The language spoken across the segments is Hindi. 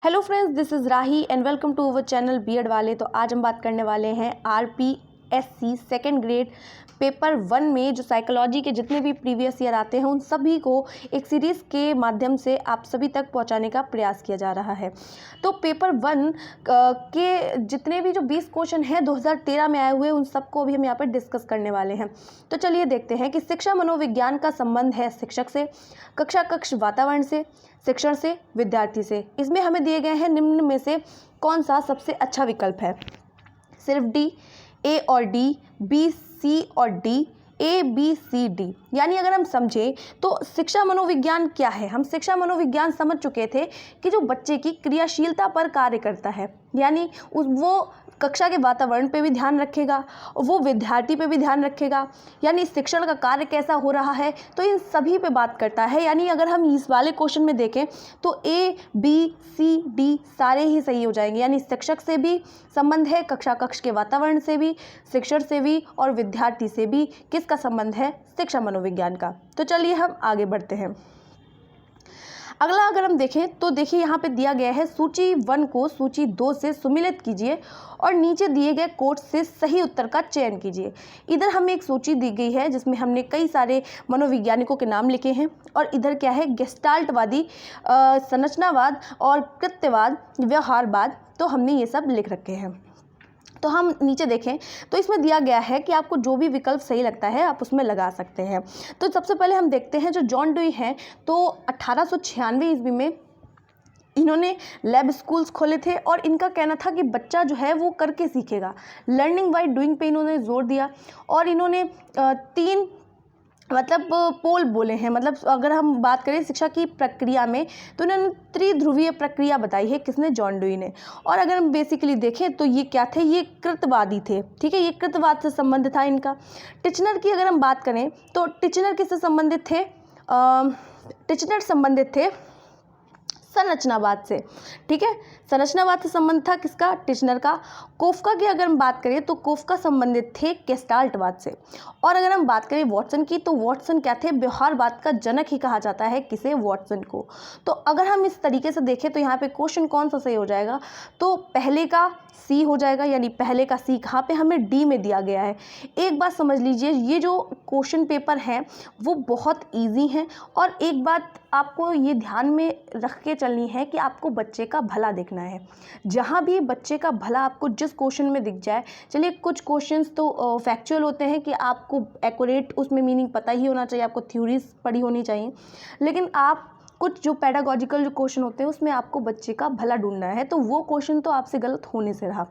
Hello friends, this is Rahi and welcome to our channel BEd वाले। तो आज हम बात करने वाले हैं आरपीएससी सेकेंड ग्रेड पेपर 1 में जो साइकोलॉजी के जितने भी प्रीवियस ईयर आते हैं उन सभी को एक सीरीज़ के माध्यम से आप सभी तक पहुंचाने का प्रयास किया जा रहा है। तो पेपर 1 के जितने भी जो 20 क्वेश्चन हैं 2013 में आए हुए उन सबको अभी हम यहाँ पर डिस्कस करने वाले हैं। तो चलिए देखते हैं कि शिक्षा मनोविज्ञान का संबंध है शिक्षक से, कक्षा कक्ष वातावरण से, शिक्षण से, विद्यार्थी से। इसमें हमें दिए गए हैं निम्न में से कौन सा सबसे अच्छा विकल्प है। सिर्फ डी, ए और डी, बी, सी और D, A B C D. यानी अगर हम समझें तो शिक्षा मनोविज्ञान क्या है। हम शिक्षा मनोविज्ञान समझ चुके थे कि जो बच्चे की क्रियाशीलता पर कार्य करता है, यानी वो कक्षा के वातावरण पे भी ध्यान रखेगा, वो विद्यार्थी पे भी ध्यान रखेगा, यानी शिक्षण का कार्य कैसा हो रहा है, तो इन सभी पे बात करता है। यानी अगर हम इस वाले क्वेश्चन में देखें तो ए बी सी डी सारे ही सही हो जाएंगे। यानी शिक्षक से भी संबंध है, कक्षा कक्ष के वातावरण से भी, शिक्षण से भी और विद्यार्थी से भी। किसका संबंध है? शिक्षा मनोविज्ञान का। तो चलिए हम आगे बढ़ते हैं। अगला अगर हम देखें तो देखिए यहाँ पे दिया गया है सूची 1 को सूची 2 से सुमेलित कीजिए और नीचे दिए गए कोट से सही उत्तर का चयन कीजिए। इधर हमें एक सूची दी गई है जिसमें हमने कई सारे मनोवैज्ञानिकों के नाम लिखे हैं और इधर क्या है, गेस्टाल्टवादी, संरचनावाद और कृत्यवाद, व्यवहारवाद, तो हमने ये सब लिख रखे हैं। तो हम नीचे देखें तो इसमें दिया गया है कि आपको जो भी विकल्प सही लगता है आप उसमें लगा सकते हैं। तो सबसे पहले हम देखते हैं जो जॉन डुई हैं, तो 1896 ईस्वी में इन्होंने लैब स्कूल्स खोले थे और इनका कहना था कि बच्चा जो है वो करके सीखेगा। लर्निंग बाय डूइंग पे इन्होंने जोर दिया और इन्होंने 3 पोल बोले हैं। मतलब अगर हम बात करें शिक्षा की प्रक्रिया में तो इन्होंने त्रिध्रुवीय प्रक्रिया बताई है। किसने? जॉन डुई ने। और अगर हम बेसिकली देखें तो ये क्या थे, ये कृतवादी थे। ठीक है, ये कृतवाद से संबंधित था इनका। टिचनर की अगर हम बात करें तो टिचनर किससे संबंधित थे? टिचनर संबंधित थे संरचनावाद से। ठीक है, संरचनावाद से संबंध था किसका? टिचनर का। कोफका की अगर हम बात करें तो कोफका संबंधित थे गेस्टाल्टवाद से। और अगर हम बात करें वॉटसन की तो वॉटसन क्या थे? व्यवहारवाद का जनक ही कहा जाता है किसे? वॉटसन को। तो अगर हम इस तरीके से देखें तो यहाँ पे क्वेश्चन कौन सा सही हो जाएगा? तो पहले का सी हो जाएगा, यानी पहले का सी कहाँ पे? हमें डी में दिया गया है। एक बात समझ लीजिए, ये जो क्वेश्चन पेपर हैं वो बहुत ईजी हैं और एक बात आपको ये ध्यान में रख के चलनी है कि आपको बच्चे का भला देखना है। जहाँ भी बच्चे का भला आपको जिस क्वेश्चन में दिख जाए, चलिए कुछ क्वेश्चंस तो फैक्चुअल होते हैं कि आपको एक्यूरेट उसमें मीनिंग पता ही होना चाहिए, आपको थ्योरीज पढ़ी होनी चाहिए, लेकिन आप कुछ जो पेडागॉजिकल जो क्वेश्चन होते हैं उसमें आपको बच्चे का भला ढूंढना है, तो वो क्वेश्चन तो आपसे गलत होने से रहा।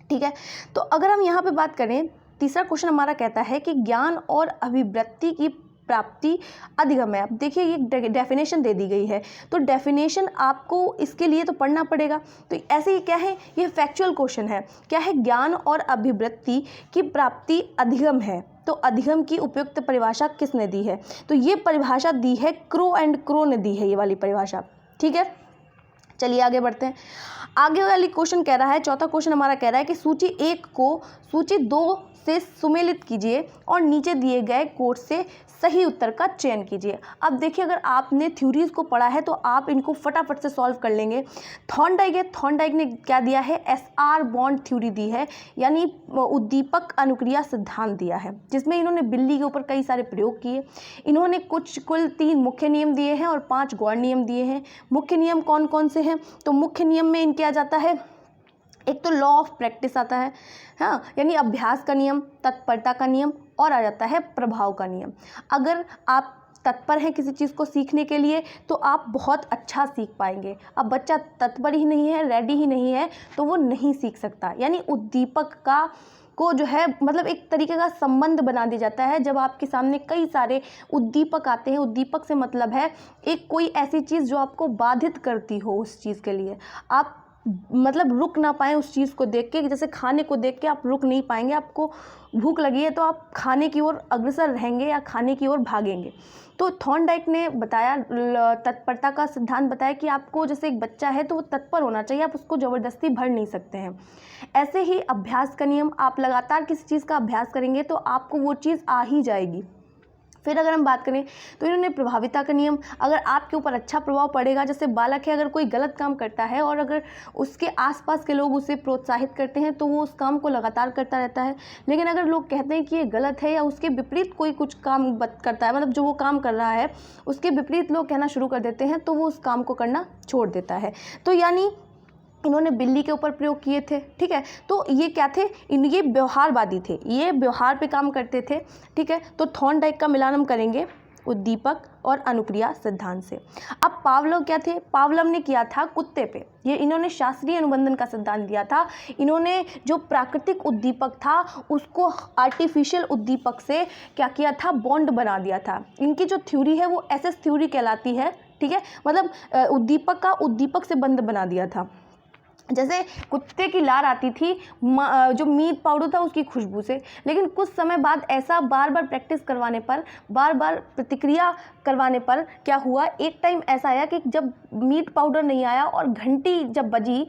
ठीक है, तो अगर हम यहाँ पे बात करें, तीसरा क्वेश्चन हमारा कहता है कि ज्ञान और अभिवृत्ति की प्राप्ति अधिगम है। अब देखिए ये डेफिनेशन दे दी गई है, तो डेफिनेशन आपको इसके लिए तो पढ़ना पड़ेगा। तो ऐसे ही क्या है, ये फैक्चुअल क्वेश्चन है। क्या है? ज्ञान और अभिवृत्ति की प्राप्ति अधिगम है। तो अधिगम की उपयुक्त परिभाषा किसने दी है? तो ये परिभाषा दी है क्रो एंड क्रो ने दी है, ये वाली परिभाषा। ठीक है, चलिए आगे बढ़ते हैं। आगे वाली क्वेश्चन कह रहा है, चौथा क्वेश्चन हमारा कह रहा है कि सूची 1 को सूची 2 से सुमेलित कीजिए और नीचे दिए गए कोड से सही उत्तर का चयन कीजिए। अब देखिए, अगर आपने थ्योरीज को पढ़ा है तो आप इनको फटाफट से सॉल्व कर लेंगे। थॉर्नडाइक ने क्या दिया है? एसआर बॉन्ड थ्योरी दी है, यानी उद्दीपक अनुक्रिया सिद्धांत दिया है, जिसमें इन्होंने बिल्ली के ऊपर कई सारे प्रयोग किए। इन्होंने कुल 3 मुख्य नियम दिए हैं और 5 गौण नियम दिए हैं। मुख्य नियम कौन कौन से हैं? तो मुख्य नियम में इनके आ जाता है, एक तो लॉ ऑफ प्रैक्टिस आता है, हाँ, यानी अभ्यास का नियम, तत्परता का नियम और आ जाता है प्रभाव का नियम। अगर आप तत्पर हैं किसी चीज़ को सीखने के लिए तो आप बहुत अच्छा सीख पाएंगे। अब बच्चा तत्पर ही नहीं है, रेडी ही नहीं है, तो वो नहीं सीख सकता। यानी उद्दीपक का को जो है मतलब एक तरीके का संबंध बना दिया जाता है। जब आपके सामने कई सारे उद्दीपक आते हैं, उद्दीपक से मतलब है एक कोई ऐसी चीज़ जो आपको बाधित करती हो उस चीज़ के लिए, आप मतलब रुक ना पाएँ उस चीज़ को देख के। जैसे खाने को देख के आप रुक नहीं पाएंगे, आपको भूख लगी है तो आप खाने की ओर अग्रसर रहेंगे या खाने की ओर भागेंगे। तो थॉर्नडाइक ने बताया, तत्परता का सिद्धांत बताया कि आपको जैसे एक बच्चा है तो वो तत्पर होना चाहिए, आप उसको ज़बरदस्ती भर नहीं सकते हैं। ऐसे ही अभ्यास का नियम, आप लगातार किसी चीज़ का अभ्यास करेंगे तो आपको वो चीज़ आ ही जाएगी। फिर अगर हम बात करें तो इन्होंने प्रभाविता का नियम, अगर आपके ऊपर अच्छा प्रभाव पड़ेगा, जैसे बालक है अगर कोई गलत काम करता है और अगर उसके आसपास के लोग उसे प्रोत्साहित करते हैं तो वो उस काम को लगातार करता रहता है। लेकिन अगर लोग कहते हैं कि ये गलत है या उसके विपरीत कोई कुछ काम करता है, मतलब जो वो काम कर रहा है उसके विपरीत लोग कहना शुरू कर देते हैं तो वो उस काम को करना छोड़ देता है। तो यानी इन्होंने बिल्ली के ऊपर प्रयोग किए थे, ठीक है। तो ये क्या थे, ये व्यवहारवादी थे, ये व्यवहार पे काम करते थे, ठीक है। तो थॉर्नडाइक का मिलान हम करेंगे उद्दीपक और अनुक्रिया सिद्धांत से। अब पावलोव क्या थे, पावलोव ने किया था कुत्ते पे, ये इन्होंने शास्त्रीय अनुबंधन का सिद्धांत दिया था। इन्होंने जो प्राकृतिक उद्दीपक था उसको आर्टिफिशियल उद्दीपक से क्या किया था, बॉन्ड बना दिया था। इनकी जो थ्योरी है वो एसएस थ्योरी कहलाती है, ठीक है। मतलब उद्दीपक का उद्दीपक से बंध बना दिया था। जैसे कुत्ते की लार आती थी जो मीट पाउडर था उसकी खुशबू से, लेकिन कुछ समय बाद ऐसा बार बार प्रैक्टिस करवाने पर, बार बार प्रतिक्रिया करवाने पर क्या हुआ, एक टाइम ऐसा आया कि जब मीट पाउडर नहीं आया और घंटी जब बजी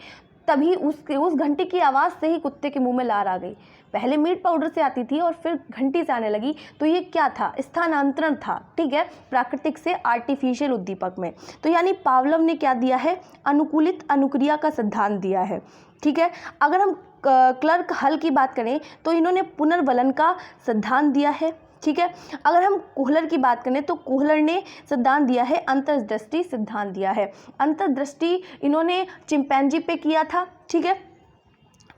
तभी उस घंटी की आवाज़ से ही कुत्ते के मुंह में लार आ गई। पहले मीट पाउडर से आती थी और फिर घंटी से आने लगी, तो ये क्या था, स्थानांतरण था, ठीक है, प्राकृतिक से आर्टिफिशियल उद्दीपक में। तो यानी पावलोव ने क्या दिया है, अनुकूलित अनुक्रिया का सिद्धांत दिया है, ठीक है। अगर हम क्लर्क हल की बात करें तो इन्होंने पुनर्वलन का सिद्धांत दिया है, ठीक है। अगर हम कोहलर की बात करें तो कोहलर ने सिद्धांत दिया है, अंतर्दृष्टि सिद्धांत दिया है। अंतर्दृष्टि इन्होंने चिंपैंजी पे किया था, ठीक है,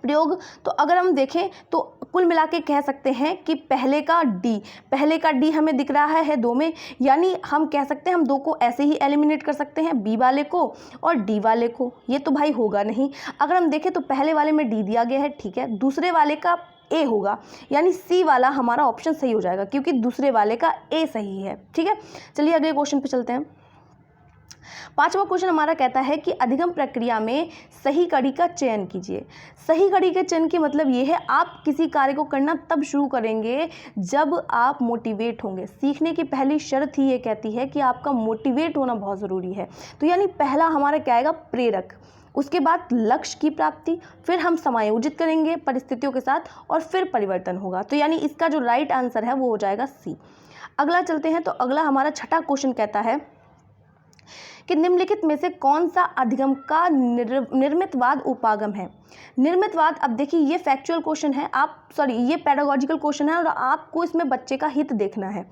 प्रयोग। तो अगर हम देखें तो कुल मिला के कह सकते हैं कि पहले का डी हमें दिख रहा है दो में, यानी हम कह सकते हैं हम दो को ऐसे ही एलिमिनेट कर सकते हैं, बी वाले को और डी वाले को। ये तो भाई होगा नहीं। अगर हम देखें तो पहले वाले में डी दिया गया है, ठीक है, दूसरे वाले का ए होगा, यानी सी वाला हमारा ऑप्शन सही हो जाएगा क्योंकि दूसरे वाले का ए सही है, ठीक है। चलिए अगले क्वेश्चन पे चलते हैं। पांचवा क्वेश्चन हमारा कहता है कि अधिगम प्रक्रिया में सही कड़ी का चयन कीजिए। सही कड़ी के चयन की मतलब ये है, आप किसी कार्य को करना तब शुरू करेंगे जब आप मोटिवेट होंगे। सीखने की पहली शर्त ही ये कहती है कि आपका मोटिवेट होना बहुत ज़रूरी है। तो यानी पहला हमारा क्या आएगा, प्रेरक, उसके बाद लक्ष्य की प्राप्ति, फिर हम समायोजित करेंगे परिस्थितियों के साथ और फिर परिवर्तन होगा। तो यानी इसका जो राइट आंसर है वो हो जाएगा सी। अगला चलते हैं। तो अगला हमारा छठा क्वेश्चन कहता है कि निम्नलिखित में से कौन सा अधिगम का निर्मितवाद उपागम है। निर्मितवाद, अब देखिए ये फैक्चुअल क्वेश्चन है, ये पेडागोजिकल क्वेश्चन है और आपको इसमें बच्चे का हित देखना है।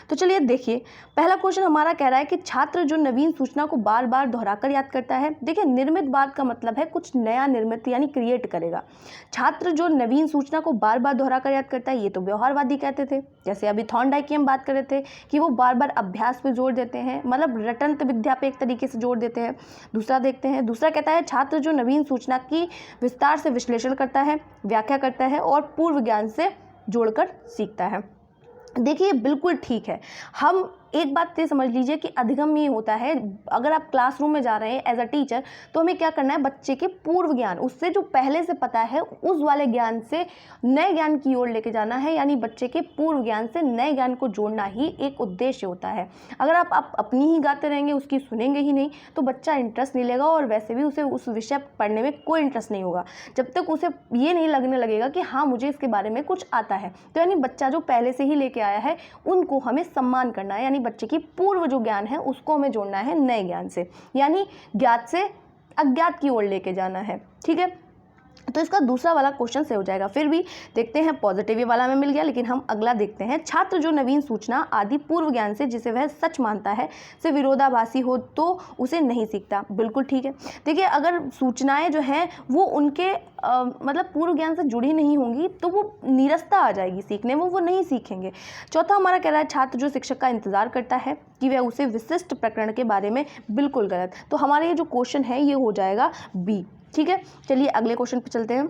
तो चलिए देखिए, पहला क्वेश्चन हमारा कह रहा है कि छात्र जो नवीन सूचना को बार बार दोहराकर याद करता है। देखिए निर्मितवाद का मतलब है कुछ नया निर्मित यानी क्रिएट करेगा। छात्र जो नवीन सूचना को बार बार दोहराकर याद करता है, ये तो व्यवहारवादी कहते थे। जैसे अभी थॉर्नडाइक की हम बात कर रहे थे कि वो बार बार अभ्यास पे जोर देते हैं, मतलब रटंत विद्या पे एक तरीके से जोर देते हैं। दूसरा देखते हैं, दूसरा कहता है छात्र जो नवीन सूचना की विस्तार से विश्लेषण करता है, व्याख्या करता है और पूर्व ज्ञान से जोड़कर सीखता है। देखिए बिल्कुल ठीक है। हम एक बात ये समझ लीजिए कि अधिगम ये होता है, अगर आप क्लासरूम में जा रहे हैं एज अ टीचर तो हमें क्या करना है, बच्चे के पूर्व ज्ञान, उससे जो पहले से पता है उस वाले ज्ञान से नए ज्ञान की ओर लेके जाना है। यानी बच्चे के पूर्व ज्ञान से नए ज्ञान को जोड़ना ही एक उद्देश्य होता है। अगर आप अपनी ही गाते रहेंगे, उसकी सुनेंगे ही नहीं, तो बच्चा इंटरेस्ट नहीं लेगा और वैसे भी उसे उस विषय पढ़ने में कोई इंटरेस्ट नहीं होगा जब तक उसे ये नहीं लगने लगेगा कि हाँ मुझे इसके बारे में कुछ आता है। तो यानी बच्चा जो पहले से ही लेके आया है उनको हमें सम्मान करना है, यानी बच्चे की पूर्व जो ज्ञान है उसको हमें जोड़ना है नए ज्ञान से, यानी ज्ञात से अज्ञात की ओर लेके जाना है, ठीक है। तो इसका दूसरा वाला क्वेश्चन से हो जाएगा। फिर भी देखते हैं, पॉजिटिव ये वाला में मिल गया, लेकिन हम अगला देखते हैं। छात्र जो नवीन सूचना आदि पूर्व ज्ञान से जिसे वह सच मानता है से विरोधाभासी हो तो उसे नहीं सीखता। बिल्कुल ठीक है। देखिए अगर सूचनाएं जो हैं वो उनके मतलब पूर्व ज्ञान से जुड़ी नहीं होंगी तो वो नीरसता आ जाएगी सीखने में, वो नहीं सीखेंगे। चौथा हमारा कह रहा है छात्र जो शिक्षक का इंतजार करता है कि वह उसे विशिष्ट प्रकरण के बारे में, बिल्कुल गलत। तो हमारा ये जो क्वेश्चन है ये हो जाएगा बी, ठीक है। चलिए अगले क्वेश्चन पे चलते हैं।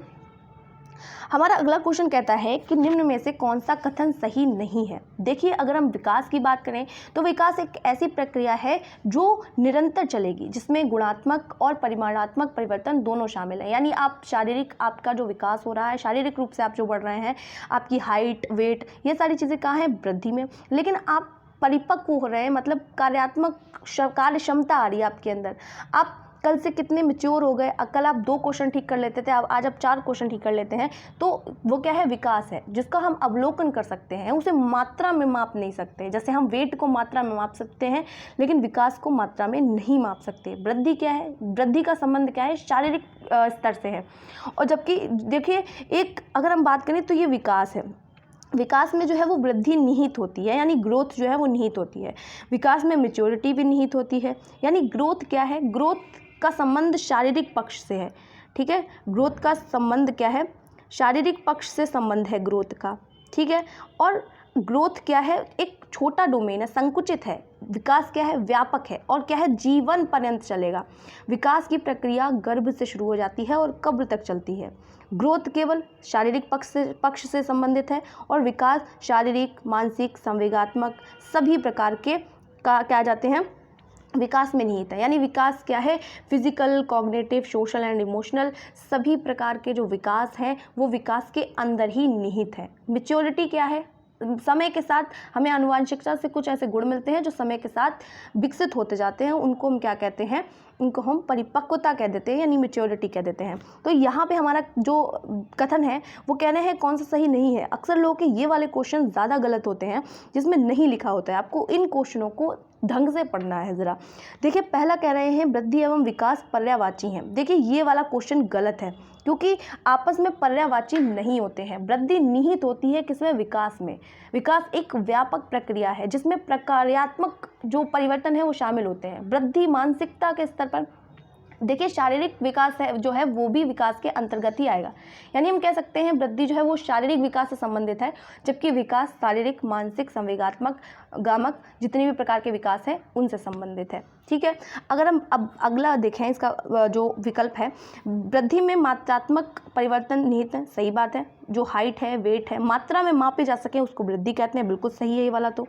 हमारा अगला क्वेश्चन कहता है कि निम्न में से कौन सा कथन सही नहीं है। देखिए अगर हम विकास की बात करें तो विकास एक ऐसी प्रक्रिया है जो निरंतर चलेगी, जिसमें गुणात्मक और परिमाणात्मक परिवर्तन दोनों शामिल हैं। यानी आप शारीरिक, आपका जो विकास हो रहा है शारीरिक रूप से आप जो बढ़ रहे हैं, आपकी हाइट, वेट, ये सारी चीज़ें कहाँ हैं, वृद्धि में। लेकिन आप परिपक्व हो रहे हैं, मतलब कार्यात्मक कार्य क्षमता आ रही है आपके अंदर, आप कल से कितने मैच्योर हो गए, कल आप 2 क्वेश्चन ठीक कर लेते थे, अब आज आप 4 क्वेश्चन ठीक कर लेते हैं, तो वो क्या है, विकास है, जिसका हम अवलोकन कर सकते हैं, उसे मात्रा में माप नहीं सकते। जैसे हम वेट को मात्रा में माप सकते हैं लेकिन विकास को मात्रा में नहीं माप सकते। वृद्धि क्या है, वृद्धि का संबंध क्या है, शारीरिक स्तर से है। और जबकि देखिए, एक अगर हम बात करें तो ये विकास है, विकास में जो है वो वृद्धि निहित होती है, यानी ग्रोथ जो है वो निहित होती है। विकास में मैच्योरिटी भी निहित होती है। यानी ग्रोथ क्या है, ग्रोथ का संबंध शारीरिक पक्ष से है। ठीक है, ग्रोथ का संबंध क्या है, शारीरिक पक्ष से संबंध है ग्रोथ का। ठीक है, और ग्रोथ क्या है, एक छोटा डोमेन है, संकुचित है। विकास क्या है, व्यापक है, और क्या है, जीवन पर्यंत चलेगा। विकास की प्रक्रिया गर्भ से शुरू हो जाती है और कब्र तक चलती है। ग्रोथ केवल शारीरिक पक्ष से संबंधित है, और विकास शारीरिक, मानसिक, संवेगात्मक सभी प्रकार के क्या जाते हैं, विकास में निहित है। यानी विकास क्या है, physical, cognitive, social and emotional सभी प्रकार के जो विकास हैं वो विकास के अंदर ही निहित है। मैच्योरिटी क्या है, समय के साथ हमें आनुवंशिकता से कुछ ऐसे गुण मिलते हैं जो समय के साथ विकसित होते जाते हैं, उनको हम क्या कहते हैं, उनको हम परिपक्वता कह देते हैं, यानी मैच्योरिटी कह देते हैं। तो यहाँ पे हमारा जो कथन है वो कहना है कौन सा सही नहीं है। अक्सर लोगों के ये वाले क्वेश्चन ज़्यादा गलत होते हैं जिसमें नहीं लिखा होता है। आपको इन क्वेश्चनों को ढंग से पढ़ना है ज़रा। देखिए, पहला कह रहे हैं वृद्धि एवं विकास पर्यायवाची हैं। देखिए, ये वाला क्वेश्चन गलत है क्योंकि आपस में पर्यायवाची नहीं होते हैं। वृद्धि निहित होती है किसमें, विकास में। विकास एक व्यापक प्रक्रिया है जिसमें प्रक्रियात्मक जो परिवर्तन है वो शामिल होते हैं। वृद्धि मानसिकता के स्तर पर, देखिए शारीरिक विकास है जो है वो भी विकास के अंतर्गत ही आएगा। यानी हम कह सकते हैं वृद्धि जो है वो शारीरिक विकास से संबंधित है, जबकि विकास शारीरिक, मानसिक, संवेगात्मक, गामक जितने भी प्रकार के विकास हैं उनसे संबंधित है। ठीक है, अगर हम अब अगला देखें, इसका जो विकल्प है, वृद्धि में मात्रात्मक परिवर्तन निहित है, सही बात है। जो हाइट है, वेट है, मात्रा में मापे जा सके उसको वृद्धि कहते हैं, बिल्कुल सही है ये वाला। तो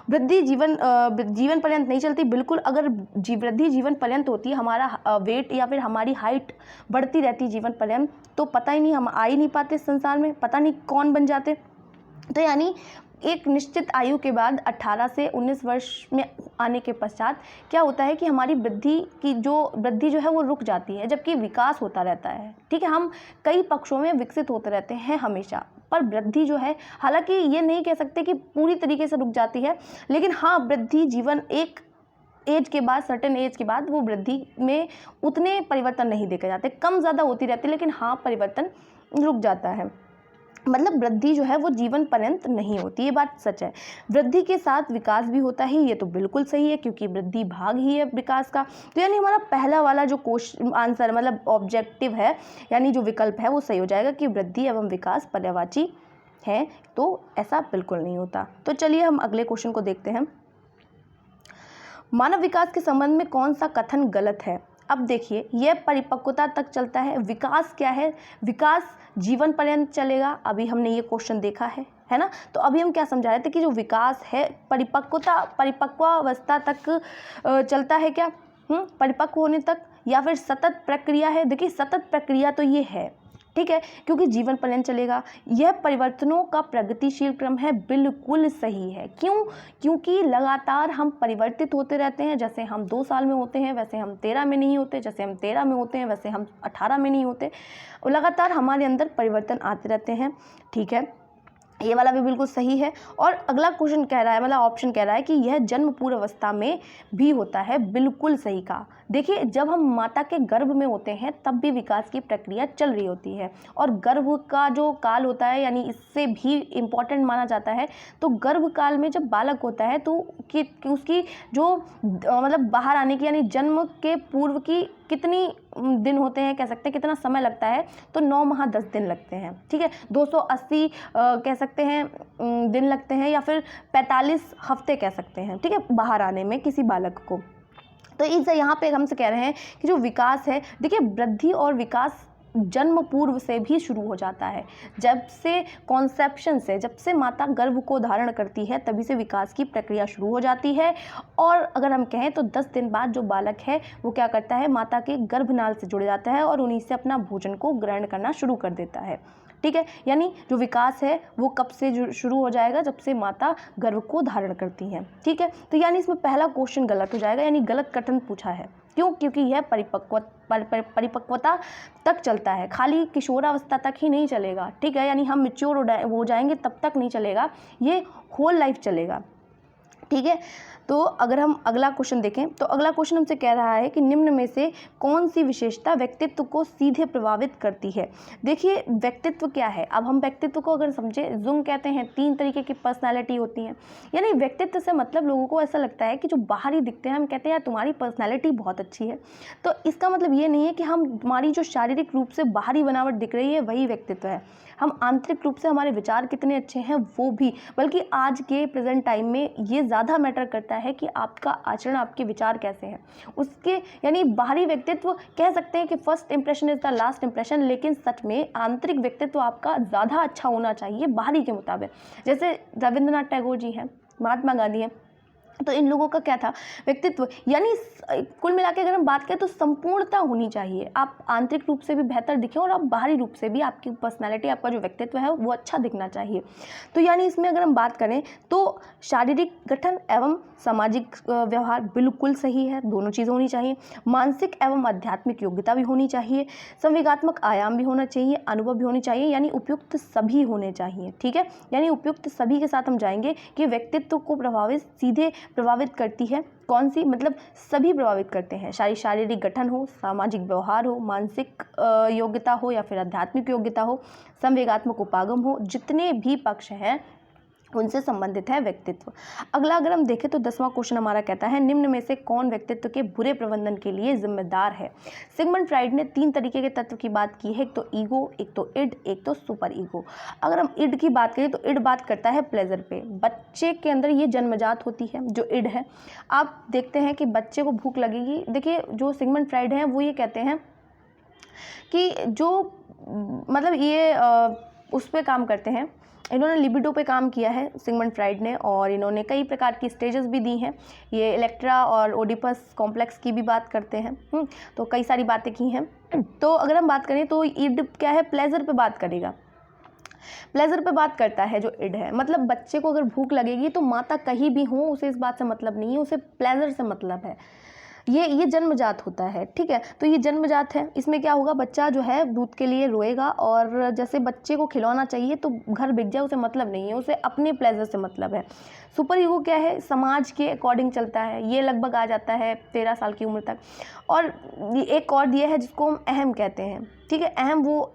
वृद्धि जीवन पर्यंत नहीं चलती, बिल्कुल। अगर वृद्धि जीवन पर्यंत होती है, हमारा वेट या फिर हमारी हाइट बढ़ती रहती जीवन पर्यंत, तो पता ही नहीं, हम आ ही नहीं पाते इस संसार में, पता नहीं कौन बन जाते। तो यानी एक निश्चित आयु के बाद 18 से 19 वर्ष में आने के पश्चात क्या होता है कि हमारी वृद्धि जो है वो रुक जाती है, जबकि विकास होता रहता है। ठीक है, हम कई पक्षों में विकसित होते रहते हैं हमेशा, पर वृद्धि जो है, हालांकि ये नहीं कह सकते कि पूरी तरीके से रुक जाती है, लेकिन हाँ, वृद्धि जीवन एक एज के बाद, सर्टेन एज के बाद वो वृद्धि में उतने परिवर्तन नहीं देखे जाते, कम ज़्यादा होती रहती है, लेकिन हाँ परिवर्तन रुक जाता है। मतलब वृद्धि जो है वो जीवन पर्यंत नहीं होती, ये बात सच है। वृद्धि के साथ विकास भी होता है, ये तो बिल्कुल सही है, क्योंकि वृद्धि भाग ही है विकास का। तो यानी हमारा पहला वाला जो क्वेश्चन आंसर मतलब ऑब्जेक्टिव है, यानी जो विकल्प है वो सही हो जाएगा कि वृद्धि एवं विकास पर्यायवाची है। तो ऐसा बिल्कुल नहीं होता। तो चलिए हम अगले क्वेश्चन को देखते हैं। मानव विकास के संबंध में कौन सा कथन गलत है। अब देखिए, यह परिपक्वता तक चलता है। विकास क्या है, विकास जीवन पर्यंत चलेगा। अभी हमने ये क्वेश्चन देखा है ना। तो अभी हम क्या समझा रहे थे कि जो विकास है परिपक्वावस्था तक चलता है क्या, परिपक्व होने तक, या फिर सतत प्रक्रिया है। देखिए, सतत प्रक्रिया तो ये है, ठीक है, क्योंकि जीवन पर्यंत चलेगा। यह परिवर्तनों का प्रगतिशील क्रम है, बिल्कुल सही है। क्यों, क्योंकि लगातार हम परिवर्तित होते रहते हैं। जैसे हम 2 साल में होते हैं वैसे हम 13 में नहीं होते, जैसे हम 13 में होते हैं वैसे हम 18 में नहीं होते। लगातार हमारे अंदर परिवर्तन आते रहते हैं। ठीक है, ये वाला भी बिल्कुल सही है। और अगला क्वेश्चन कह रहा है, मतलब ऑप्शन कह रहा है कि यह जन्म पूर्व अवस्था में भी होता है, बिल्कुल सही कहा। देखिए, जब हम माता के गर्भ में होते हैं तब भी विकास की प्रक्रिया चल रही होती है, और गर्भ का जो काल होता है, यानी इससे भी इम्पॉर्टेंट माना जाता है। तो गर्भ काल में जब बालक होता है तो कि उसकी जो मतलब बाहर आने की, यानी जन्म के पूर्व की कितनी दिन होते हैं, कह सकते हैं कितना समय लगता है, तो 9 माह 10 दिन लगते हैं। ठीक है, 280 कह सकते हैं दिन लगते हैं, या फिर 45 हफ्ते कह सकते हैं। ठीक है, बाहर आने में किसी बालक को। तो इससे यहाँ पे हमसे कह रहे हैं कि जो विकास है, देखिए वृद्धि और विकास जन्म पूर्व से भी शुरू हो जाता है। जब से कॉन्सेप्शन से, जब से माता गर्भ को धारण करती है तभी से विकास की प्रक्रिया शुरू हो जाती है। और अगर हम कहें तो 10 दिन बाद जो बालक है वो क्या करता है, माता के गर्भनाल से जुड़ जाता है और उन्हीं से अपना भोजन को ग्रहण करना शुरू कर देता है। ठीक है, यानी जो विकास है वो कब से शुरू हो जाएगा, जब से माता गर्भ को धारण करती है। ठीक है, तो यानी इसमें पहला क्वेश्चन गलत हो जाएगा, यानी गलत कथन पूछा है। क्यों? क्योंकि यह परिपक्वता तक चलता है, खाली किशोरावस्था तक ही नहीं चलेगा, ठीक है, यानी हम मैच्योर हो जाएंगे तब तक नहीं चलेगा, ये होल लाइफ चलेगा, ठीक है। तो अगर हम अगला क्वेश्चन देखें तो अगला क्वेश्चन हमसे कह रहा है कि निम्न में से कौन सी विशेषता व्यक्तित्व को सीधे प्रभावित करती है। देखिए व्यक्तित्व क्या है, अब हम व्यक्तित्व को अगर समझें, जुंग कहते हैं 3 तरीके की पर्सनालिटी होती हैं, यानी व्यक्तित्व से मतलब लोगों को ऐसा लगता है कि जो बाहरी दिखते हैं हम कहते हैं यार तुम्हारी पर्सनैलिटी बहुत अच्छी है, तो इसका मतलब ये नहीं है कि हम हमारी जो शारीरिक रूप से बाहरी बनावट दिख रही है वही व्यक्तित्व है, हम आंतरिक रूप से हमारे विचार कितने अच्छे हैं वो भी, बल्कि आज के प्रेजेंट टाइम में ये ज़्यादा मैटर करता है कि आपका आचरण, आपके विचार कैसे हैं उसके, यानी बाहरी व्यक्तित्व कह सकते हैं कि first impression is the last impression, लेकिन सच में आंतरिक व्यक्तित्व आपका ज़्यादा अच्छा होना चाहिए बाहरी के मुताबिक। जैसे रविंद्रनाथ टैगोर जी हैं, महात्मा गांधी हैं, तो इन लोगों का क्या था व्यक्तित्व, यानी कुल मिला के अगर हम बात करें तो संपूर्णता होनी चाहिए, आप आंतरिक रूप से भी बेहतर दिखें और आप बाहरी रूप से भी आपकी पर्सनालिटी, आपका जो व्यक्तित्व है वो अच्छा दिखना चाहिए। तो यानी इसमें अगर हम बात करें तो शारीरिक गठन एवं सामाजिक व्यवहार बिल्कुल सही है, दोनों चीज़ें होनी चाहिए, मानसिक एवं आध्यात्मिक योग्यता भी होनी चाहिए, संवेगात्मक आयाम भी होना चाहिए, अनुभव भी होनी चाहिए, यानी उपयुक्त सभी होने चाहिए, ठीक है, यानी उपयुक्त सभी के साथ हम जाएंगे कि व्यक्तित्व को सीधे प्रभावित करती है कौन सी, मतलब सभी प्रभावित करते हैं, शारीरिक गठन हो, सामाजिक व्यवहार हो, मानसिक योग्यता हो या फिर आध्यात्मिक योग्यता हो, संवेगात्मक उपागम हो, जितने भी पक्ष हैं उनसे संबंधित है व्यक्तित्व। अगला अगर हम देखें तो 10वां क्वेश्चन हमारा कहता है निम्न में से कौन व्यक्तित्व के बुरे प्रबंधन के लिए जिम्मेदार है। सिगमंड फ्राइड ने 3 तरीके के तत्व की बात की है, एक तो ईगो, एक तो इड, एक तो सुपर ईगो। अगर हम इड की बात करें तो इड बात करता है प्लेजर पे, बच्चे के अंदर ये जन्मजात होती है जो इड है। आप देखते हैं कि बच्चे को भूख लगेगी, देखिए जो सिगमंड फ्राइड हैं वो ये कहते हैं कि जो मतलब ये उस पर काम करते हैं, इन्होंने लिबिडो पे काम किया है सिगमंड फ्राइड ने, और इन्होंने कई प्रकार की स्टेजेस भी दी हैं, ये इलेक्ट्रा और ओडिपस कॉम्प्लेक्स की भी बात करते हैं, तो कई सारी बातें की हैं। तो अगर हम बात करें तो इड क्या है, प्लेजर पे बात करेगा, प्लेजर पे बात करता है जो इड है, मतलब बच्चे को अगर भूख लगेगी तो माता कहीं भी हो उसे इस बात से मतलब नहीं है, उसे प्लेजर से मतलब है, ये जन्मजात होता है, ठीक है। तो ये जन्मजात है, इसमें क्या होगा, बच्चा जो है दूध के लिए रोएगा, और जैसे बच्चे को खिलौना चाहिए तो घर बिक जाए उसे मतलब नहीं है, उसे अपने प्लेजर से मतलब है। सुपर ईगो क्या है, समाज के अकॉर्डिंग चलता है, ये लगभग आ जाता है 13 साल की उम्र तक। और एक और दिया है जिसको हम अहम कहते हैं, ठीक है, अहम वो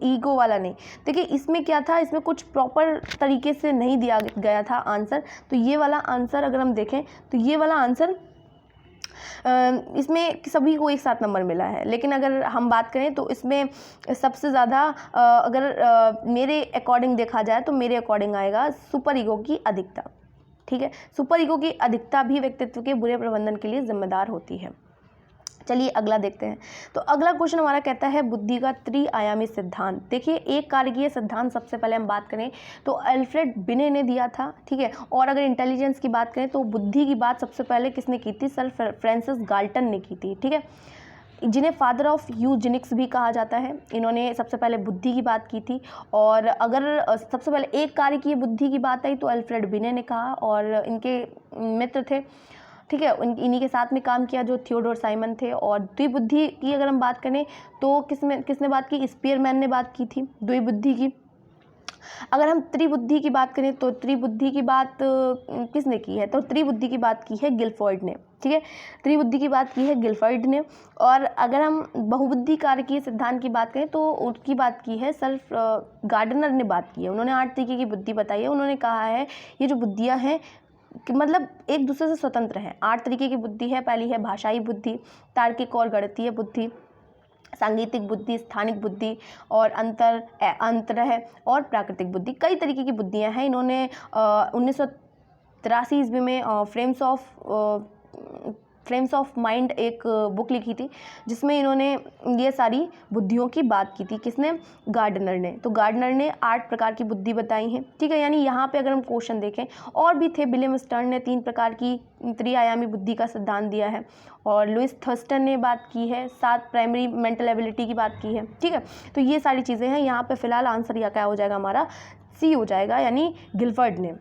ईगो वाला नहीं। देखिए इसमें क्या था, इसमें कुछ प्रॉपर तरीके से नहीं दिया गया था आंसर, तो ये वाला आंसर अगर हम देखें तो ये वाला आंसर इसमें सभी को एक साथ नंबर मिला है, लेकिन अगर हम बात करें तो इसमें सबसे ज़्यादा अगर मेरे अकॉर्डिंग देखा जाए तो मेरे अकॉर्डिंग आएगा सुपर ईगो की अधिकता, ठीक है, सुपर ईगो की अधिकता भी व्यक्तित्व के बुरे प्रबंधन के लिए जिम्मेदार होती है। चलिए अगला देखते हैं। तो अगला क्वेश्चन हमारा कहता है बुद्धि का त्रिआयामी सिद्धांत। देखिए एक कारकीय सिद्धांत सबसे पहले हम बात करें तो अल्फ्रेड बिने ने दिया था, ठीक है, और अगर इंटेलिजेंस की बात करें तो बुद्धि की बात सबसे पहले किसने की थी, सर फ्रांसिस गाल्टन ने की थी, ठीक है, जिन्हें फादर ऑफ यूजेनिक्स भी कहा जाता है। इन्होंने सबसे पहले बुद्धि की बात की थी, और अगर सबसे पहले एक कारकीय बुद्धि की बात आई तो अल्फ्रेड बिने ने कहा, और इनके मित्र थे, ठीक है, इन्हीं के साथ में काम किया जो थियोडोर साइमन थे। और द्विबुद्धि की अगर हम बात करें तो किसने बात की, स्पीयरमैन ने बात की थी द्विबुद्धि की। अगर हम त्रिबुद्धि की बात करें तो त्रिबुद्धि की बात किसने की है, तो त्रिबुद्धि की बात की है गिलफोर्ड ने, ठीक है, त्रिबुद्धि की बात की है गिलफोर्ड ने। और अगर हम बहुबुद्धि कारकीय सिद्धांत की बात करें तो उसकी बात की है सर गार्डनर ने बात की है। उन्होंने 8 तरीके की बुद्धि बताई है। उन्होंने कहा है ये जो बुद्धियाँ हैं कि मतलब एक दूसरे से स्वतंत्र हैं। 8 तरीके की बुद्धि है, पहली है भाषाई बुद्धि, तार्किक और गणितीय बुद्धि, सांगीतिक बुद्धि, स्थानिक बुद्धि और अंतरह और प्राकृतिक बुद्धि। कई तरीके की बुद्धियां हैं। इन्होंने 1983 ईस्वी में फ्रेम्स ऑफ माइंड एक बुक लिखी थी जिसमें इन्होंने ये सारी बुद्धियों की बात की थी। किसने, गार्डनर ने। तो गार्डनर ने 8 प्रकार की बुद्धि बताई हैं, ठीक है, यानी यहाँ पे अगर हम क्वेश्चन देखें और भी थे। विलियम स्टर्न ने 3 प्रकार की त्रिआयामी बुद्धि का सिद्धांत दिया है, और लुइस थर्स्टन ने बात की है, 7 प्राइमरी मेंटल एबिलिटी की बात की है, ठीक है। तो ये सारी चीज़ें हैं। यहाँ पे फिलहाल आंसर या क्या हो जाएगा, हमारा सी हो जाएगा, यानी गिलफर्ड ने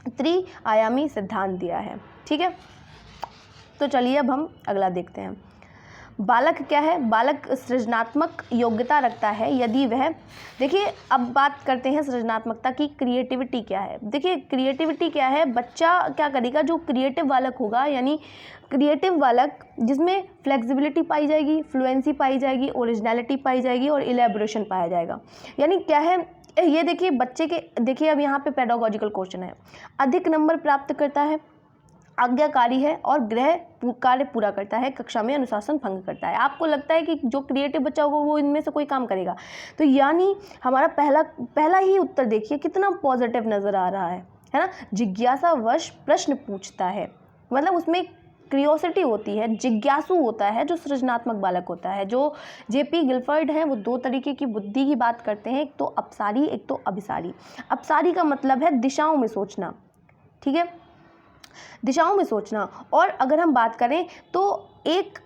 त्रिआयामी सिद्धांत दिया है, ठीक है। तो चलिए अब हम अगला देखते हैं। बालक क्या है? बालक सृजनात्मक योग्यता रखता है यदि वह, देखिए अब बात करते हैं सृजनात्मकता की। क्रिएटिविटी क्या है? देखिए क्रिएटिविटी क्या है, बच्चा क्या करेगा, जो क्रिएटिव बालक होगा, यानी क्रिएटिव बालक जिसमें फ्लेक्सिबिलिटी पाई जाएगी, फ्लुएंसी पाई जाएगी, ओरिजिनलिटी पाई जाएगी और इलेबोरेशन पाया जाएगा। यानी क्या है ये, देखिए बच्चे के, देखिए अब यहाँ पे पेडागोजिकल क्वेश्चन है। अधिक नंबर प्राप्त करता है, आज्ञाकारी है और गृह कार्य पूरा करता है, कक्षा में अनुशासन भंग करता है। आपको लगता है कि जो क्रिएटिव बच्चा होगा वो इनमें से कोई काम करेगा? तो यानी हमारा पहला ही उत्तर देखिए कितना पॉजिटिव नज़र आ रहा है ना। जिज्ञासावश प्रश्न पूछता है, मतलब उसमें क्रियोसिटी होती है, जिज्ञासु होता है जो सृजनात्मक बालक होता है। जो जेपी गिलफर्ड हैं वो दो तरीके की बुद्धि की बात करते हैं, एक तो अपसारी, एक तो अभिसारी। अपसारी का मतलब है दिशाओं में सोचना, ठीक है, दिशाओं में सोचना। और अगर हम बात करें तो एक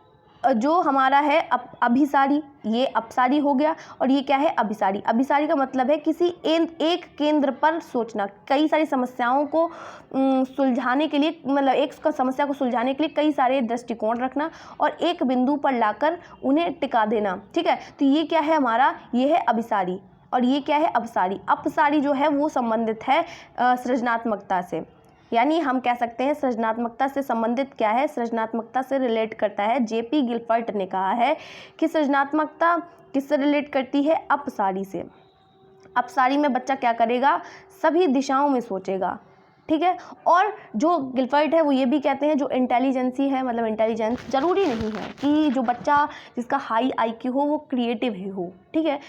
जो हमारा है अभिसारी, ये अपसारी हो गया, और ये क्या है? अभिसारी। अभिसारी का मतलब है किसी एक केंद्र पर सोचना, कई सारी समस्याओं को सुलझाने के लिए, मतलब एक समस्या को सुलझाने के लिए कई सारे दृष्टिकोण रखना और एक बिंदु पर लाकर उन्हें टिका देना, ठीक है। तो ये क्या है हमारा? ये है अभिसारी, और ये क्या है? अपसारी। अपसारी जो है वो संबंधित है सृजनात्मकता से, यानी हम कह सकते हैं सृजनात्मकता से संबंधित क्या है? सृजनात्मकता से रिलेट करता है। जेपी गिलफर्ट ने कहा है कि सृजनात्मकता किससे रिलेट करती है? अपसारी से। अपसारी में बच्चा क्या करेगा? सभी दिशाओं में सोचेगा, ठीक है। और जो गिलफर्ट है वो ये भी कहते हैं जो इंटेलिजेंसी है, मतलब इंटेलिजेंस ज़रूरी नहीं है कि जो बच्चा जिसका हाई आईक्यू हो वो क्रिएटिव ही हो, ठीक है,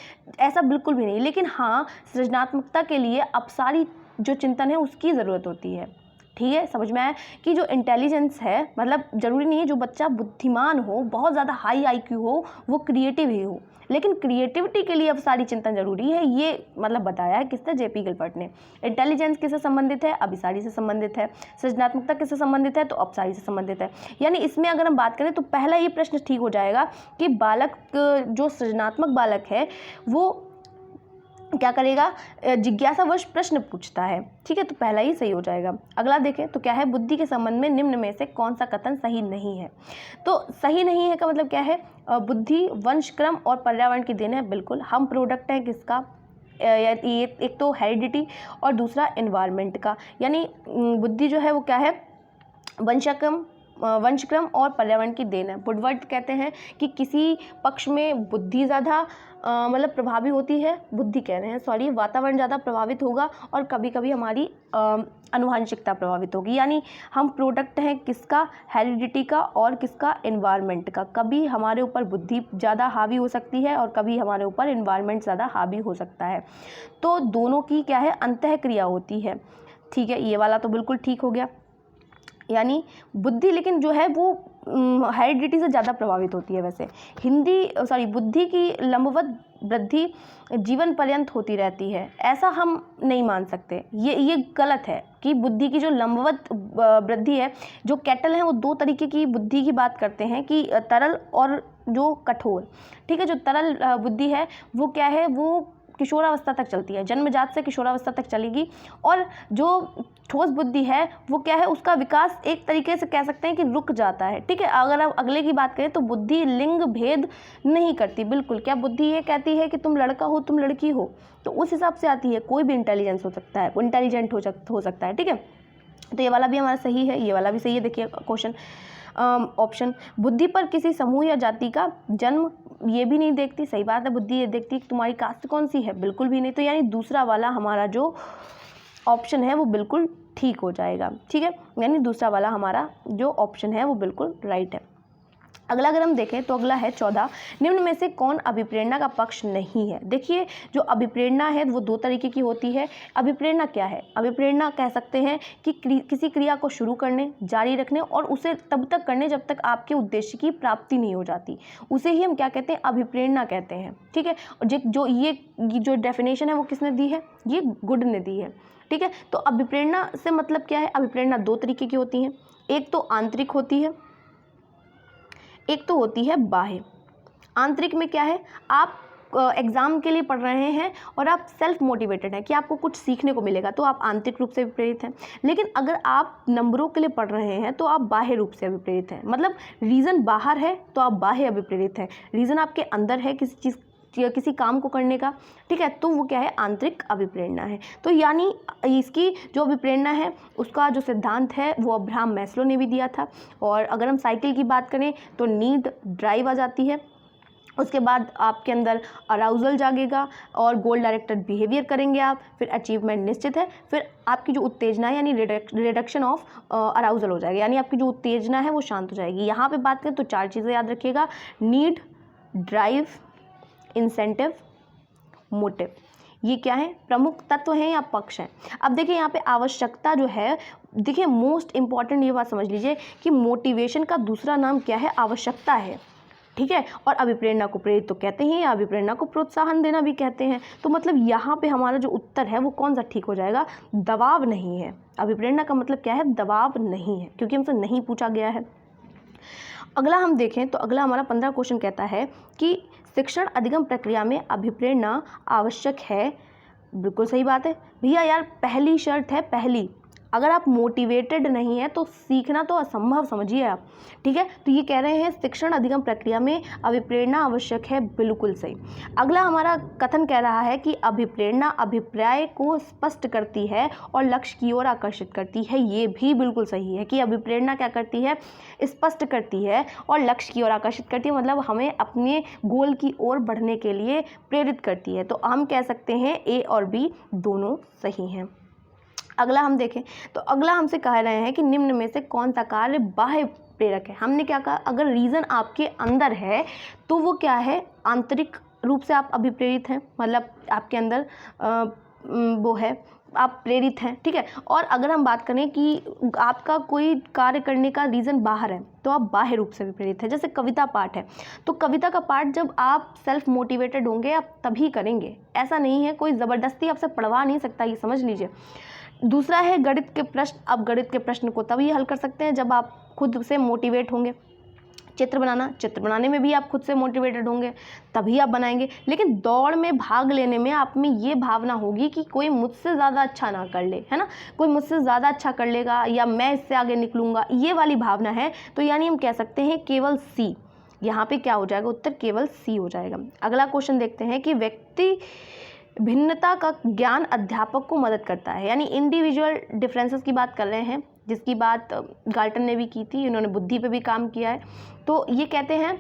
ऐसा बिल्कुल भी नहीं। लेकिन हाँ, सृजनात्मकता के लिए अपसारी जो चिंतन है उसकी ज़रूरत होती है, ठीक है। समझ में आया कि जो इंटेलिजेंस है, मतलब ज़रूरी नहीं है जो बच्चा बुद्धिमान हो, बहुत ज़्यादा हाई आईक्यू हो, वो क्रिएटिव ही हो, लेकिन क्रिएटिविटी के लिए अब सारी चिंतन जरूरी है। ये मतलब बताया है किसने? जेपी गिलफर्ट ने। इंटेलिजेंस किससे संबंधित है? अभिसारी से संबंधित है। सृजनात्मकता किससे संबंधित है? तो अपसारी से संबंधित है। यानी इसमें अगर हम बात करें तो पहला ये प्रश्न ठीक हो जाएगा कि बालक, जो सृजनात्मक बालक है वो क्या करेगा? जिज्ञासावश प्रश्न पूछता है, ठीक है, तो पहला ही सही हो जाएगा। अगला देखें तो क्या है? बुद्धि के संबंध में निम्न में से कौन सा कथन सही नहीं है? तो सही नहीं है का मतलब क्या है? बुद्धि वंशक्रम और पर्यावरण की देन है। बिल्कुल, हम प्रोडक्ट हैं किसका? ये एक तो हेरिडिटी और दूसरा एनवायरनमेंट का। यानी बुद्धि जो है वो क्या है? वंशक्रम और पर्यावरण की देन है। वुडवर्ड कहते हैं कि किसी पक्ष में बुद्धि ज़्यादा मतलब प्रभावी होती है, बुद्धि कह रहे हैं सॉरी, वातावरण ज़्यादा प्रभावित होगा और कभी कभी हमारी आनुवंशिकता प्रभावित होगी। यानी हम प्रोडक्ट हैं किसका? हेरिडिटी का और किसका? एनवायरनमेंट का। कभी हमारे ऊपर बुद्धि ज़्यादा हावी हो सकती है और कभी हमारे ऊपर एनवायरनमेंट ज़्यादा हावी हो सकता है। तो दोनों की क्या है? अंतःक्रिया होती है, ठीक है। ये वाला तो बिल्कुल ठीक हो गया। यानी बुद्धि लेकिन जो है वो हेरिडिटी से ज़्यादा प्रभावित होती है। वैसे बुद्धि की लंबवत वृद्धि जीवन पर्यंत होती रहती है, ऐसा हम नहीं मान सकते। ये गलत है कि बुद्धि की जो लंबवत वृद्धि है, जो कैटल हैं वो दो तरीके की बुद्धि की बात करते हैं कि तरल और जो कठोर, ठीक है। जो तरल बुद्धि है वो क्या है? वो किशोरावस्था तक चलती है, जन्मजात से किशोरावस्था तक चलेगी। और जो ठोस बुद्धि है वो क्या है? उसका विकास एक तरीके से कह सकते हैं कि रुक जाता है, ठीक है। अगर आप अगले की बात करें तो बुद्धि लिंग भेद नहीं करती, बिल्कुल। क्या बुद्धि ये कहती है कि तुम लड़का हो तुम लड़की हो? तो उस हिसाब से आती है, कोई भी इंटेलिजेंस हो सकता है, इंटेलिजेंट हो सकता है, ठीक है। तो ये वाला भी हमारा सही है, ये वाला भी सही है। देखिए क्वेश्चन ऑप्शन, बुद्धि पर किसी समूह या जाति का जन्म ये भी नहीं देखती। सही बात है, बुद्धि ये देखती कि तुम्हारी कास्ट कौन सी है, बिल्कुल भी नहीं। तो यानी दूसरा वाला हमारा जो ऑप्शन है वो बिल्कुल ठीक हो जाएगा, ठीक है। यानी दूसरा वाला हमारा जो ऑप्शन है वो बिल्कुल राइट है। अगला अगर हम देखें तो अगला है 14, निम्न में से कौन अभिप्रेरणा का पक्ष नहीं है? देखिए जो अभिप्रेरणा है वो दो तरीके की होती है। अभिप्रेरणा क्या है? अभिप्रेरणा कह सकते हैं कि किसी क्रिया को शुरू करने, जारी रखने और उसे तब तक करने जब तक आपके उद्देश्य की प्राप्ति नहीं हो जाती, उसे ही हम क्या कहते हैं? अभिप्रेरणा कहते हैं, ठीक है। और ये जो डेफिनेशन है वो किसने दी है? ये गुड ने दी है, ठीक है। तो अभिप्रेरणा से मतलब क्या है? अभिप्रेरणा दो तरीके की होती हैं, एक तो आंतरिक होती है, एक तो होती है बाह्य। आंतरिक में क्या है? आप एग्ज़ाम के लिए पढ़ रहे हैं और आप सेल्फ मोटिवेटेड हैं कि आपको कुछ सीखने को मिलेगा, तो आप आंतरिक रूप से भी प्रेरित हैं। लेकिन अगर आप नंबरों के लिए पढ़ रहे हैं तो आप बाह्य रूप से अभिप्रेरित हैं। मतलब रीज़न बाहर है तो आप बाह्य अभिप्रेरित हैं, रीज़न आपके अंदर है किसी चीज़ या किसी काम को करने का, ठीक है, तो वो क्या है, आंतरिक अभिप्रेरणा है। तो यानी इसकी जो अभिप्रेरणा है उसका जो सिद्धांत है वो अब्राहम मैस्लो ने भी दिया था। और अगर हम साइकिल की बात करें तो नीड, ड्राइव आ जाती है, उसके बाद आपके अंदर अराउजल जागेगा और गोल डायरेक्टेड बिहेवियर करेंगे आप, फिर अचीवमेंट निश्चित है, फिर आपकी जो उत्तेजना है यानी रिडक्शन ऑफ अराउजल हो जाएगा, यानी आपकी जो उत्तेजना है वो शांत हो जाएगी। यहाँ पे बात करें तो 4 चीज़ें याद रखिएगा, नीड, ड्राइव, इंसेंटिव, मोटिव। ये क्या है, प्रमुख तत्व हैं या पक्ष हैं। अब देखिए यहाँ पे आवश्यकता जो है, देखिए मोस्ट इंपॉर्टेंट ये बात समझ लीजिए कि मोटिवेशन का दूसरा नाम क्या है, आवश्यकता है, ठीक है। और अभिप्रेरणा को प्रेरित तो कहते हैं या अभिप्रेरणा को प्रोत्साहन देना भी कहते हैं। तो मतलब यहाँ पे हमारा जो उत्तर है वो कौन सा ठीक हो जाएगा, दबाव नहीं है। अभिप्रेरणा का मतलब क्या है, दबाव नहीं है, क्योंकि हमसे नहीं पूछा गया है। अगला हम देखें तो अगला हमारा 15 क्वेश्चन कहता है कि शिक्षण अधिगम प्रक्रिया में अभिप्रेरणा आवश्यक है। बिल्कुल सही बात है भैया, यार पहली शर्त है, पहली, अगर आप मोटिवेटेड नहीं है तो सीखना तो असंभव समझिए आप, ठीक है। तो ये कह रहे हैं शिक्षण अधिगम प्रक्रिया में अभिप्रेरणा आवश्यक है, बिल्कुल सही। अगला हमारा कथन कह रहा है कि अभिप्रेरणा अभिप्राय को स्पष्ट करती है और लक्ष्य की ओर आकर्षित करती है। ये भी बिल्कुल सही है कि अभिप्रेरणा क्या करती है, स्पष्ट करती है और लक्ष्य की ओर आकर्षित करती है, मतलब हमें अपने गोल की ओर बढ़ने के लिए प्रेरित करती है। तो हम कह सकते हैं ए और बी दोनों सही हैं। अगला हम देखें तो अगला हमसे कह रहे हैं कि निम्न में से कौन सा कार्य बाह्य प्रेरक है। हमने क्या कहा, अगर रीज़न आपके अंदर है तो वो क्या है, आंतरिक रूप से आप अभिप्रेरित हैं, मतलब आपके अंदर वो है, आप प्रेरित हैं, ठीक है। और अगर हम बात करें कि आपका कोई कार्य करने का रीज़न बाहर है तो आप बाह्य रूप से भी प्रेरित हैं। जैसे कविता पाठ है तो कविता का पाठ जब आप सेल्फ मोटिवेटेड होंगे आप तभी करेंगे, ऐसा नहीं है, कोई ज़बरदस्ती आपसे पढ़वा नहीं सकता, ये समझ लीजिए। दूसरा है गणित के प्रश्न, आप गणित के प्रश्न को तभी हल कर सकते हैं जब आप खुद से मोटिवेट होंगे। चित्र बनाने में भी आप खुद से मोटिवेटेड होंगे तभी आप बनाएंगे। लेकिन दौड़ में भाग लेने में आप में ये भावना होगी कि कोई मुझसे ज़्यादा अच्छा ना कर ले, है ना, कोई मुझसे ज़्यादा अच्छा कर लेगा या मैं इससे आगे निकलूँगा, ये वाली भावना है। तो यानी हम कह सकते हैं केवल सी, यहाँ पे क्या हो जाएगा, उत्तर केवल सी हो जाएगा। अगला क्वेश्चन देखते हैं कि व्यक्ति भिन्नता का ज्ञान अध्यापक को मदद करता है, यानी इंडिविजुअल डिफरेंसेस की बात कर रहे हैं, जिसकी बात गाल्टन ने भी की थी, इन्होंने बुद्धि पे भी काम किया है। तो ये कहते हैं,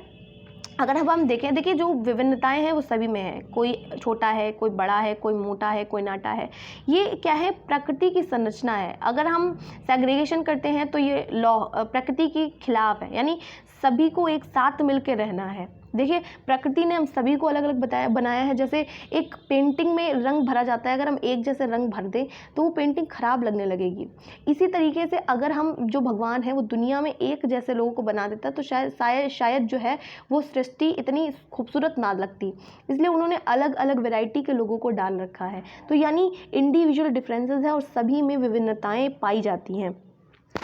अगर अब हम देखें, देखिए जो विभिन्नताएं हैं वो सभी में है, कोई छोटा है, कोई बड़ा है, कोई मोटा है, कोई नाटा है, ये क्या है, प्रकृति की संरचना है। अगर हम सेग्रीगेशन करते हैं तो ये लॉ प्रकृति के खिलाफ है, यानी सभी को एक साथ मिलकर रहना है। देखिए प्रकृति ने हम सभी को अलग अलग बनाया है। जैसे एक पेंटिंग में रंग भरा जाता है, अगर हम एक जैसे रंग भर दें तो वो पेंटिंग खराब लगने लगेगी। इसी तरीके से अगर हम, जो भगवान है वो दुनिया में एक जैसे लोगों को बना देता तो शायद जो है वो सृष्टि इतनी खूबसूरत ना लगती, इसलिए उन्होंने अलग अलग वैरायटी के लोगों को डाल रखा है। तो यानी इंडिविजुअल डिफरेंसेस है और सभी में विभिन्नताएं पाई जाती हैं।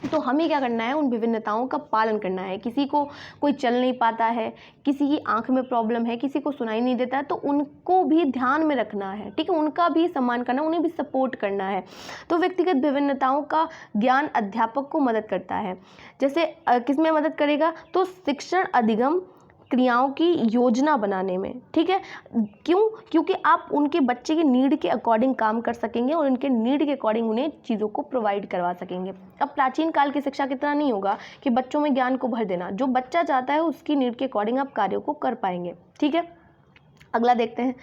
तो हमें क्या करना है, उन विभिन्नताओं का पालन करना है। किसी को कोई चल नहीं पाता है, किसी की आंख में प्रॉब्लम है, किसी को सुनाई नहीं देता है, तो उनको भी ध्यान में रखना है, ठीक है, उनका भी सम्मान करना, उन्हें भी सपोर्ट करना है। तो व्यक्तिगत विभिन्नताओं का ज्ञान अध्यापक को मदद करता है। जैसे किस में मदद करेगा, तो शिक्षण अधिगम क्रियाओं की योजना बनाने में, ठीक है। क्यों, क्योंकि आप उनके बच्चे की नीड के अकॉर्डिंग काम कर सकेंगे और उनके नीड के अकॉर्डिंग उन्हें चीज़ों को प्रोवाइड करवा सकेंगे। अब प्राचीन काल की शिक्षा की तरह नहीं होगा कि बच्चों में ज्ञान को भर देना, जो बच्चा चाहता है उसकी नीड के अकॉर्डिंग आप कार्यों को कर पाएंगे, ठीक है। अगला देखते हैं।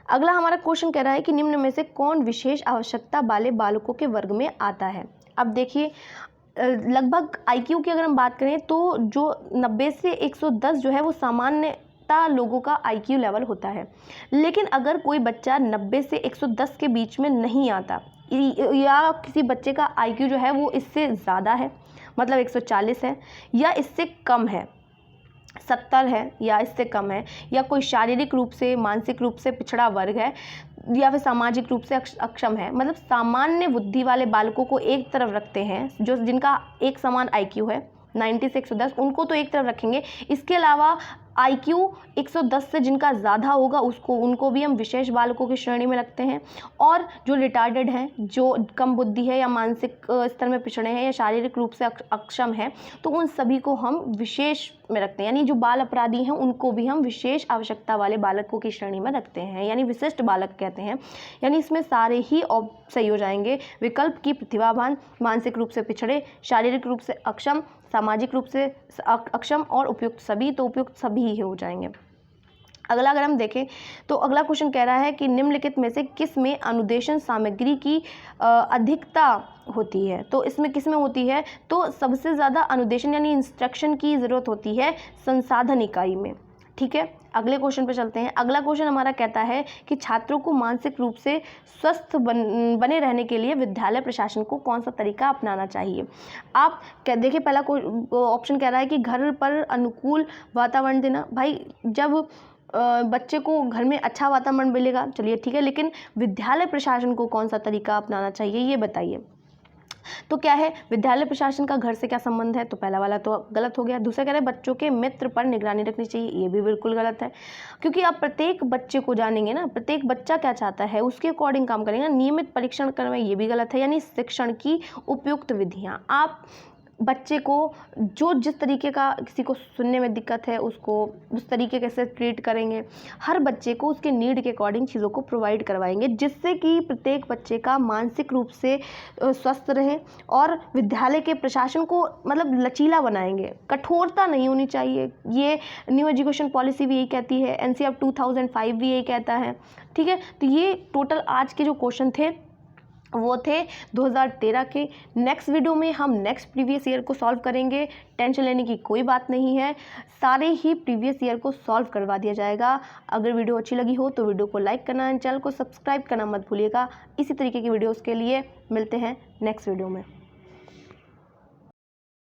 अगला हमारा क्वेश्चन कह रहा है कि निम्न में से कौन विशेष आवश्यकता वाले बालकों के वर्ग में आता है। अब देखिए लगभग आईक्यू की अगर हम बात करें तो जो 90 से 110 जो है वो सामान्यता लोगों का आईक्यू लेवल होता है। लेकिन अगर कोई बच्चा 90 से 110 के बीच में नहीं आता या किसी बच्चे का आईक्यू जो है वो इससे ज़्यादा है, मतलब 140 है या इससे कम है, 70 है या इससे कम है, या कोई शारीरिक रूप से मानसिक रूप से पिछड़ा वर्ग है या फिर सामाजिक रूप से अक्षम है, मतलब सामान्य बुद्धि वाले बालकों को एक तरफ रखते हैं, जिनका एक समान आईक्यू है 90 से 110, उनको तो एक तरफ रखेंगे। इसके अलावा IQ 110 से जिनका ज़्यादा होगा उनको भी हम विशेष बालकों की श्रेणी में रखते हैं। और जो रिटार्डेड हैं, जो कम बुद्धि है या मानसिक स्तर में पिछड़े हैं या शारीरिक रूप से अक्षम हैं, तो उन सभी को हम विशेष में रखते हैं। यानी जो बाल अपराधी हैं उनको भी हम विशेष आवश्यकता वाले बालकों की श्रेणी में रखते हैं, यानी विशिष्ट बालक कहते हैं। यानी इसमें सारे ही सही हो जाएंगे। विकल्प की प्रतिभावान, मानसिक रूप से पिछड़े, शारीरिक रूप से अक्षम, सामाजिक रूप से अक्षम और उपयुक्त सभी, तो उपयुक्त सभी ही हो जाएंगे। अगला अगर हम देखें तो अगला क्वेश्चन कह रहा है कि निम्नलिखित में से किस में अनुदेशन सामग्री की अधिकता होती है। तो इसमें किस में होती है, तो सबसे ज़्यादा अनुदेशन यानी इंस्ट्रक्शन की ज़रूरत होती है संसाधन इकाई में। ठीक है, अगले क्वेश्चन पे चलते हैं। अगला क्वेश्चन हमारा कहता है कि छात्रों को मानसिक रूप से स्वस्थ बने रहने के लिए विद्यालय प्रशासन को कौन सा तरीका अपनाना चाहिए। आप देखिए, पहला ऑप्शन कह रहा है कि घर पर अनुकूल वातावरण देना। भाई जब बच्चे को घर में अच्छा वातावरण मिलेगा, चलिए ठीक है, लेकिन विद्यालय प्रशासन को कौन सा तरीका अपनाना चाहिए ये बताइए। तो क्या है, विद्यालय प्रशासन का घर से क्या संबंध है, तो पहला वाला तो गलत हो गया। दूसरा कह रहे हैं बच्चों के मित्र पर निगरानी रखनी चाहिए, ये भी बिल्कुल गलत है, क्योंकि आप प्रत्येक बच्चे को जानेंगे ना, प्रत्येक बच्चा क्या चाहता है उसके अकॉर्डिंग काम करेंगे। नियमित परीक्षण करवाएं, ये भी गलत है। यानी शिक्षण की उपयुक्त विधियाँ, आप बच्चे को जो जिस तरीके का, किसी को सुनने में दिक्कत है उसको उस तरीके कैसे ट्रीट करेंगे, हर बच्चे को उसके नीड के अकॉर्डिंग चीज़ों को प्रोवाइड करवाएंगे, जिससे कि प्रत्येक बच्चे का मानसिक रूप से स्वस्थ रहे। और विद्यालय के प्रशासन को मतलब लचीला बनाएंगे, कठोरता नहीं होनी चाहिए। ये न्यू एजुकेशन पॉलिसी भी यही कहती है, NCERT 2005 भी यही कहता है। ठीक है, तो ये टोटल आज के जो क्वेश्चन थे वो थे 2013 के। नेक्स्ट वीडियो में हम नेक्स्ट प्रीवियस ईयर को सॉल्व करेंगे। टेंशन लेने की कोई बात नहीं है, सारे ही प्रीवियस ईयर को सॉल्व करवा दिया जाएगा। अगर वीडियो अच्छी लगी हो तो वीडियो को लाइक करना, चैनल को सब्सक्राइब करना मत भूलिएगा। इसी तरीके की वीडियोस के लिए मिलते हैं नेक्स्ट वीडियो में।